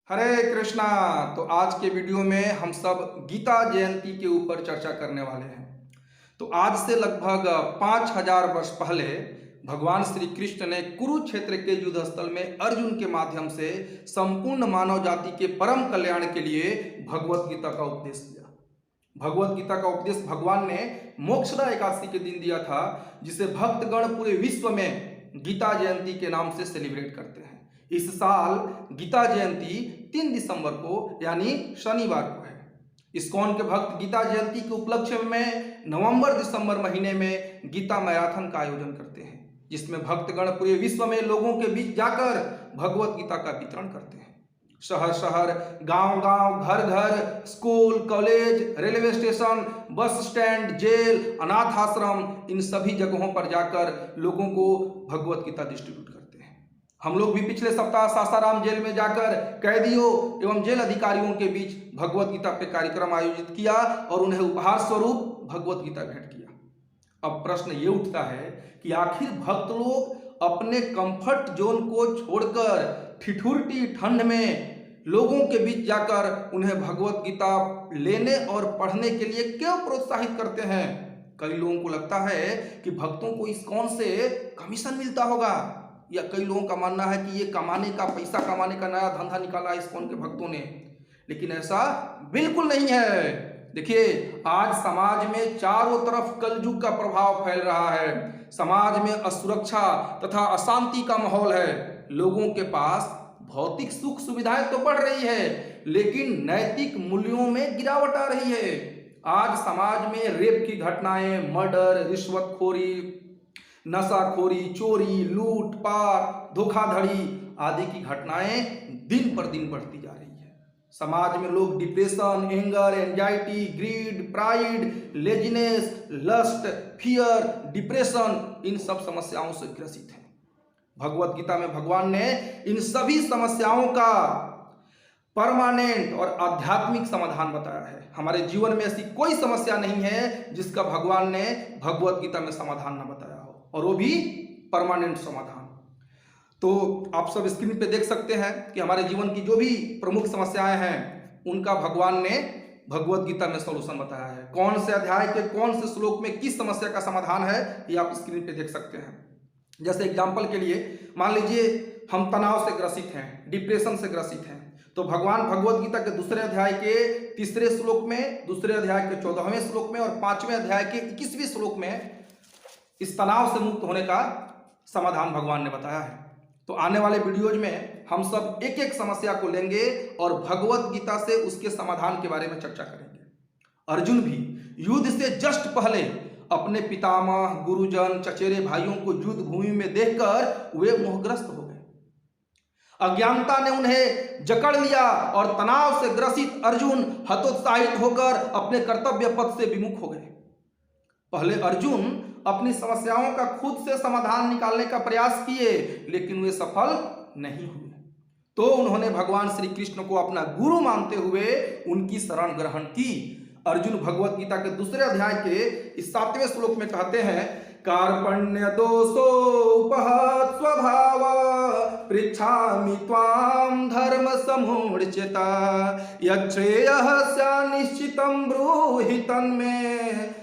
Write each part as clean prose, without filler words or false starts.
हरे कृष्णा। तो आज के वीडियो में हम सब गीता जयंती के ऊपर चर्चा करने वाले हैं। तो आज से लगभग 5000 वर्ष पहले भगवान श्री कृष्ण ने कुरुक्षेत्र के युद्ध स्थल में अर्जुन के माध्यम से संपूर्ण मानव जाति के परम कल्याण के लिए भगवत गीता का उपदेश दिया। भगवत गीता का उपदेश भगवान ने मोक्षदा एकादशी के दिन दिया था, जिसे भक्तगण पूरे विश्व में गीता जयंती के नाम से सेलिब्रेट करते हैं। इस साल गीता जयंती 3 दिसंबर को यानी शनिवार को है। इस्कॉन के भक्त गीता जयंती के उपलक्ष्य में नवंबर दिसंबर महीने में गीता मैराथन का आयोजन करते हैं, जिसमें भक्तगण पूरे विश्व में लोगों के बीच जाकर भगवत गीता का वितरण करते हैं। शहर शहर, गांव गांव, घर घर, school, college, railway station, bus stand, jail, अनाथ आश्रम, इन सभी जगहों पर जाकर लोगों को भगवत गीता डिस्ट्रीब्यूट करते हैं। हम लोग भी पिछले सप्ताह सासाराम जेल में जाकर कैदियों एवं जेल अधिकारियों के बीच भगवत गीता पे कार्यक्रम आयोजित किया और उन्हें उपहार स्वरूप भगवत गीता भेंट किया। अब प्रश्न ये उठता है कि आखिर भक्त लोग अपने कंफर्ट जोन को छोड़कर ठिठुरती ठंड में लोगों के बीच जाकर उन्हें भगवत गीता लेने और पढ़ने के लिए क्यों प्रोत्साहित करते हैं? कई लोगों को लगता है कि भक्तों को इस्कॉन से कमीशन मिलता होगा, या कई लोगों का मानना है कि ये पैसा कमाने का नया धंधा निकाला इस्कॉन के भक्तों ने। लेकिन ऐसा बिल्कुल नहीं है। देखिए, आज समाज में चारों तरफ कलयुग का प्रभाव फैल रहा है। समाज में असुरक्षा तथा अशांति का माहौल है। लोगों के पास भौतिक सुख सुविधाएं तो बढ़ रही है, लेकिन नैतिक मूल्यों में गिरावट आ रही है। आज समाज में रेप की घटनाएं, मर्डर, रिश्वतखोरी, नशाखोरी, चोरी, लूटपाट, धोखाधड़ी आदि की घटनाएं दिन पर दिन बढ़ती जा रही है। समाज में लोग depression, anger, anxiety, greed, pride, laziness, lust, fear, depression, इन सब समस्याओं से ग्रसित हैं। भगवत गीता में भगवान ने इन सभी समस्याओं का परमानेंट और आध्यात्मिक समाधान बताया है। हमारे जीवन में ऐसी कोई समस्या नहीं है जिसका भगवान ने भगवत गीता में समाधान न बताया हो, और वो भी परमानेंट समाधान। तो आप सब स्क्रीन पे देख सकते हैं कि हमारे जीवन की जो भी प्रमुख समस्याएं हैं, उनका भगवान ने भगवत गीता में सॉल्यूशन बताया है। कौन से अध्याय के कौन से श्लोक में किस समस्या का समाधान है, ये आप स्क्रीन पे देख सकते हैं। जैसे एग्जाम्पल के लिए मान लीजिए हम तनाव से ग्रसित हैं, डिप्रेशन से ग्रसित हैं, तो भगवान भगवत गीता के दूसरे अध्याय के 3 श्लोक में, दूसरे अध्याय के 14वें श्लोक में और 5वें अध्याय के 21वें श्लोक में इस तनाव से मुक्त होने का समाधान भगवान ने बताया है। तो आने वाले वीडियोज में हम सब एक एक समस्या को लेंगे और भगवत गीता से उसके समाधान के बारे में चर्चा करेंगे। अर्जुन भी युद्ध से जस्ट पहले अपने पितामह, गुरुजन, चचेरे भाइयों को युद्ध भूमि में देखकर वे मोहग्रस्त हो गए। अज्ञानता ने उन्हें जकड़ लिया और तनाव से ग्रसित अर्जुन हतोत्साहित होकर अपने कर्तव्य पथ से विमुख हो गए। पहले अर्जुन अपनी समस्याओं का खुद से समाधान निकालने का प्रयास किए, लेकिन वे सफल नहीं हुए। तो उन्होंने भगवान श्री कृष्ण को अपना गुरु मानते हुए उनकी शरण ग्रहण की। अर्जुन भगवत गीता के दूसरे अध्याय के इस 7वें श्लोक में कहते हैं, कार्पण्य दोषोपहत स्वभाव पृच्छामि त्वां धर्म समूढ़चेता यच्छ्रेयः स्यात् निश्चितं ब्रूहि तन्मे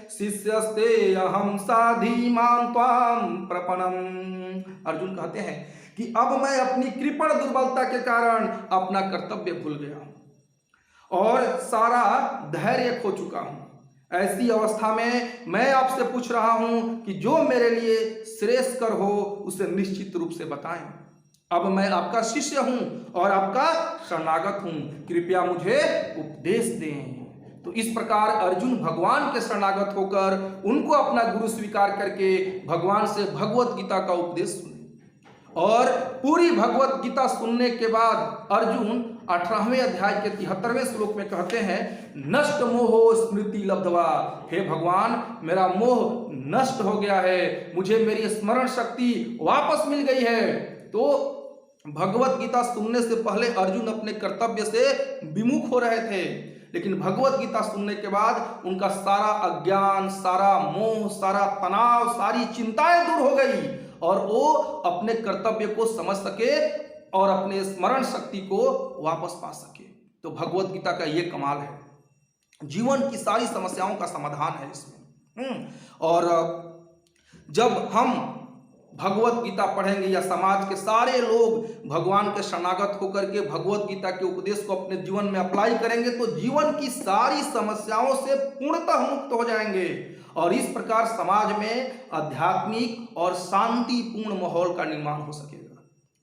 शिष्यस्ते अहं साधिमां त्वां प्रपन्नम्। अर्जुन कहते हैं कि अब मैं अपनी कृपण दुर्बलता के कारण अपना कर्तव्य भूल गया हूं और सारा धैर्य खो चुका हूं। ऐसी अवस्था में मैं आपसे पूछ रहा हूं कि जो मेरे लिए श्रेयस्कर हो उसे निश्चित रूप से बताएं। अब मैं आपका शिष्य हूं और आपका शरणागत हूं, कृपया मुझे उपदेश दें। तो इस प्रकार अर्जुन भगवान के शरणागत होकर उनको अपना गुरु स्वीकार करके भगवान से भगवत गीता का उपदेश सुने। और पूरी भगवत गीता सुनने के बाद अर्जुन 18वें अध्याय के 73वें श्लोक में कहते हैं, नष्ट मोहो स्मृति लब्धवा। हे भगवान, मेरा मोह नष्ट हो गया है, मुझे मेरी स्मरण शक्ति वापस मिल गई है। तो भगवत गीता सुनने से पहले अर्जुन अपने कर्तव्य से विमुख हो रहे थे, लेकिन भगवत गीता सुनने के बाद उनका सारा अज्ञान, सारा मोह, सारा तनाव, सारी चिंताएं दूर हो गई और वो अपने कर्तव्य को समझ सके और अपने स्मरण शक्ति को वापस पा सके। तो भगवत गीता का ये कमाल है, जीवन की सारी समस्याओं का समाधान है इसमें। और जब हम भगवत गीता पढ़ेंगे या समाज के सारे लोग भगवान के शरणागत होकर के भगवत गीता के उपदेश को अपने जीवन में अप्लाई करेंगे तो जीवन की सारी समस्याओं से पूर्णतः मुक्त हो जाएंगे और इस प्रकार समाज में आध्यात्मिक और शांतिपूर्ण माहौल का निर्माण हो सकेगा।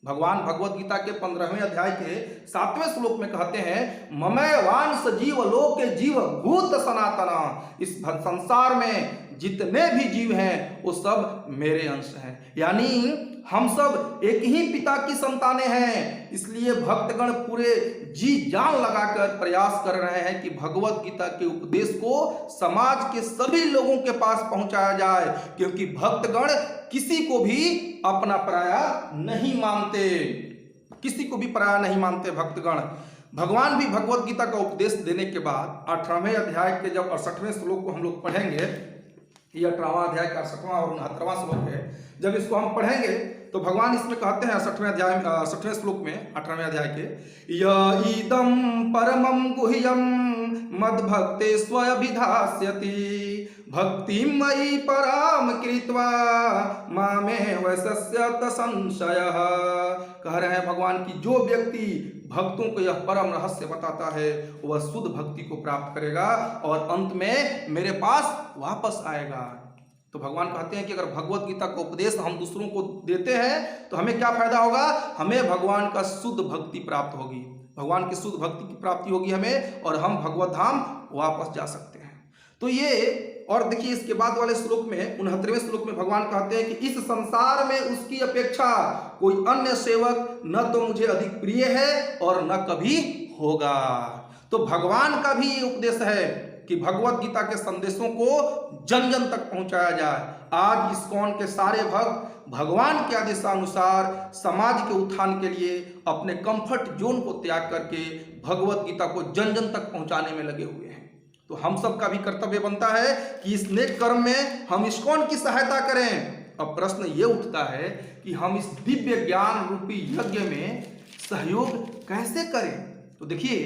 भगवान भगवत गीता के 15वें अध्याय के 7वें श्लोक में कहते हैं, ममय वांस जीव लोके जीव भूत सनातना। इस संसार में जितने भी जीव हैं वो सब मेरे अंश हैं, यानी हम सब एक ही पिता की संतानें हैं। इसलिए भक्तगण पूरे जी जान लगाकर प्रयास कर रहे हैं कि भगवत गीता के उपदेश को समाज के सभी लोगों के पास पहुंचाया जाए, क्योंकि भक्तगण किसी को भी अपना पराया नहीं मानते, किसी को भी पराया नहीं मानते भक्तगण। भगवान भी भगवत गीता का उपदेश देने के बाद 18वें अध्याय के जब 68वें श्लोक को हम लोग पढ़ेंगे, ये 18वां अध्याय का 68वां और 69वां श्लोक है, जब इसको हम पढ़ेंगे तो भगवान इसमें कहते हैं 68वें श्लोक में 18वें अध्याय के, य इदं परमं गुह्यं मद्भक्ते स्वभिधास्यति भक्तिमयि पराम कृत्वा मामे वैसस्यत संशयः। कह रहे हैं भगवान की जो व्यक्ति भक्तों को यह परम रहस्य बताता है वह शुद्ध भक्ति को प्राप्त करेगा और अंत में मेरे पास वापस आएगा। तो भगवान कहते हैं कि अगर भगवत गीता का उपदेश हम दूसरों को देते हैं तो हमें क्या फायदा होगा, हमें भगवान का शुद्ध भक्ति प्राप्त होगी, भगवान की शुद्ध भक्ति की प्राप्ति होगी हमें, और हम भगवत धाम वापस जा सकते हैं। तो ये, और देखिए इसके बाद वाले श्लोक में 69वें श्लोक में भगवान कहते हैं कि इस संसार में उसकी अपेक्षा कोई अन्य सेवक न तो मुझे अधिक प्रिय है और न कभी होगा। तो भगवान का भी ये उपदेश है कि भगवत गीता के संदेशों को जन जन तक पहुंचाया जाए। आज इस्कॉन के सारे भक्त भगवान के आदेशानुसार समाज के उत्थान के लिए अपने कंफर्ट जोन को त्याग करके भगवत गीता को जन जन तक पहुंचाने में लगे हुए हैं। तो हम सब का भी कर्तव्य बनता है कि इस नेक कर्म में हम इस्कॉन की सहायता करें। अब प्रश्न ये उठता है कि हम इस दिव्य ज्ञान रूपी यज्ञ में सहयोग कैसे करें। तो देखिए,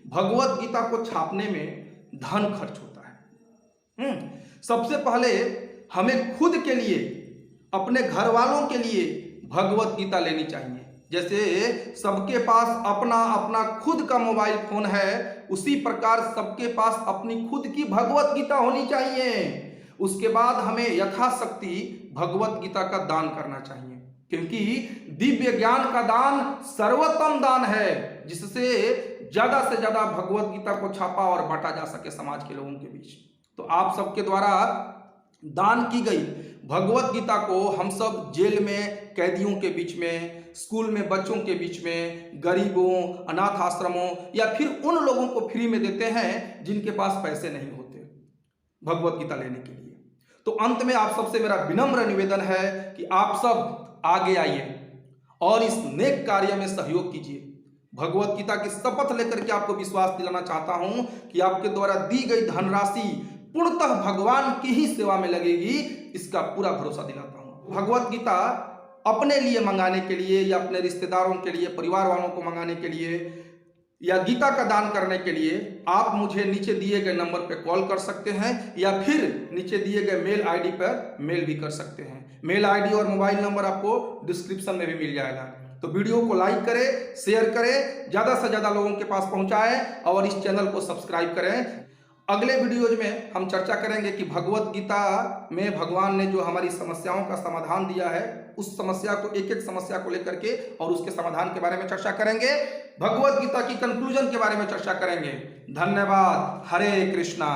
भगवत गीता को छापने में धन खर्च होता है। सबसे पहले हमें खुद के लिए, अपने घर वालों के लिए भगवत गीता लेनी चाहिए। जैसे सबके पास अपना अपना खुद का मोबाइल फोन है, उसी प्रकार सबके पास अपनी खुद की भगवत गीता होनी चाहिए। उसके बाद हमें यथाशक्ति भगवत गीता का दान करना चाहिए, क्योंकि दिव्य ज्ञान का दान सर्वोत्तम दान है, जिससे ज्यादा से ज्यादा भगवत गीता को छापा और बांटा जा सके समाज के लोगों के बीच। तो आप सबके द्वारा दान की गई भगवत गीता को हम सब जेल में कैदियों के बीच में, स्कूल में बच्चों के बीच में, गरीबों, अनाथ आश्रमों या फिर उन लोगों को फ्री में देते हैं जिनके पास पैसे नहीं होते भगवत गीता लेने के लिए। तो अंत में आप सबसे मेरा विनम्र निवेदन है कि आप सब आगे आइए और इस नेक कार्य में सहयोग कीजिए। भगवत गीता की शपथ लेकर के आपको विश्वास दिलाना चाहता हूं कि आपके द्वारा दी गई धनराशि पूर्णतः भगवान की ही सेवा में लगेगी, इसका पूरा भरोसा दिलाता हूं। भगवत गीता अपने लिए मंगाने के लिए या अपने रिश्तेदारों के लिए, परिवार वालों को मंगाने के लिए या गीता का दान करने के लिए आप मुझे नीचे दिए गए नंबर पर कॉल कर सकते हैं या फिर नीचे दिए गए मेल आईडी पर मेल भी कर सकते हैं। मेल आईडी और मोबाइल नंबर आपको डिस्क्रिप्शन में भी मिल जाएगा। तो वीडियो को लाइक करें, शेयर करें, ज़्यादा से ज़्यादा लोगों के पास पहुंचाएं और इस चैनल को सब्सक्राइब करें। अगले वीडियोज में हम चर्चा करेंगे कि भगवत गीता में भगवान ने जो हमारी समस्याओं का समाधान दिया है, उस समस्या को, एक एक समस्या को लेकर के और उसके समाधान के बारे में चर्चा करेंगे। भगवत गीता की कंक्लूजन के बारे में चर्चा करेंगे। धन्यवाद। हरे कृष्णा।